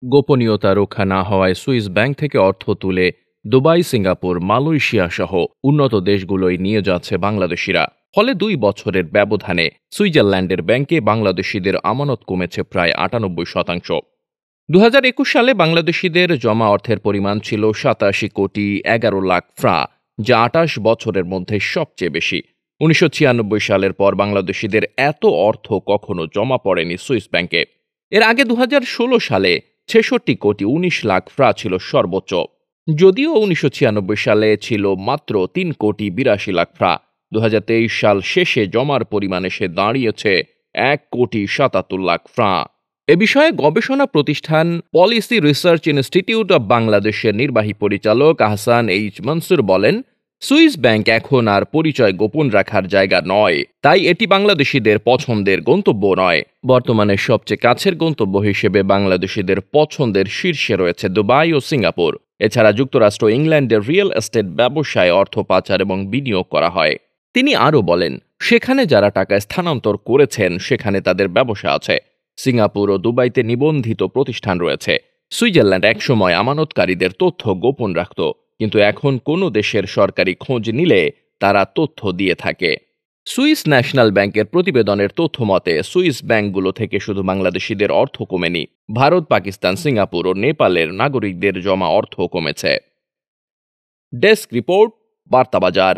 গোপনীয়তা রক্ষা না হওয়ায় সুইস ব্যাংক থেকে অর্থ তুলে দুবাই, সিঙ্গাপুর, মালয়েশিয়া সহ উন্নত দেশগুলোয় নিয়ে যাচ্ছে বাংলাদেশিরা। ফলে 2 বছরের ব্যবধানে সুইজারল্যান্ডের ব্যাংকে বাংলাদেশিদের আমানত কমেছে প্রায় 98%। 2021 সালে বাংলাদেশিদের জমা অর্থের পরিমাণ ছিল 87 কোটি 11 লাখ ফ্রা, যা 28 বছরের মধ্যে সবচেয়ে বেশি। 1996 সালের পর বাংলাদেশিদের এত অর্থ কখনো জমা পড়েনি সুইস ব্যাংকে। এর আগে 2016 সালে 66 কোটি 19 লাখ ফ্রা ছিল সর্বোচ্চ। যদিও 1996 সালে ছিল মাত্র 3 কোটি 82 লাখ ফ্রা, 2023 সাল শেষে জমার পরিমাণ এসে দাঁড়িয়েছে 1 কোটি 77 লাখ ফ্রা। এ বিষয়ে গবেষণা প্রতিষ্ঠান পলিসি রিসার্চ ইনস্টিটিউট অব বাংলাদেশের নির্বাহী পরিচালক আহসান এইচ মনসুর বলেন, সুইস ব্যাংক এখন আর পরিচয় গোপন রাখার জায়গা নয়, তাই এটি বাংলাদেশিদের পছন্দের গন্তব্য নয়। বর্তমানে সবচেয়ে কাছের গন্তব্য হিসেবে বাংলাদেশিদের পছন্দের শীর্ষে রয়েছে দুবাই ও সিঙ্গাপুর। এছাড়া যুক্তরাষ্ট্র, ইংল্যান্ডের রিয়েল এস্টেট ব্যবসায় অর্থ পাচার এবং বিনিয়োগ করা হয়। তিনি আরও বলেন, সেখানে যারা টাকা স্থানান্তর করেছেন সেখানে তাদের ব্যবসা আছে। সিঙ্গাপুর ও দুবাইতে নিবন্ধিত প্রতিষ্ঠান রয়েছে। সুইজারল্যান্ড একসময় আমানতকারীদের তথ্য গোপন রাখত, কিন্তু এখন কোনো দেশের সরকারি খোঁজ নিলে তারা তথ্য দিয়ে থাকে। সুইস ন্যাশনাল ব্যাংকের প্রতিবেদনের তথ্য মতে সুইস ব্যাংকগুলো থেকে শুধু বাংলাদেশিদের অর্থ কমেনি, ভারত, পাকিস্তান, সিঙ্গাপুর ও নেপালের নাগরিকদের জমা অর্থ কমেছে। Desk report, বার্তাবাজার।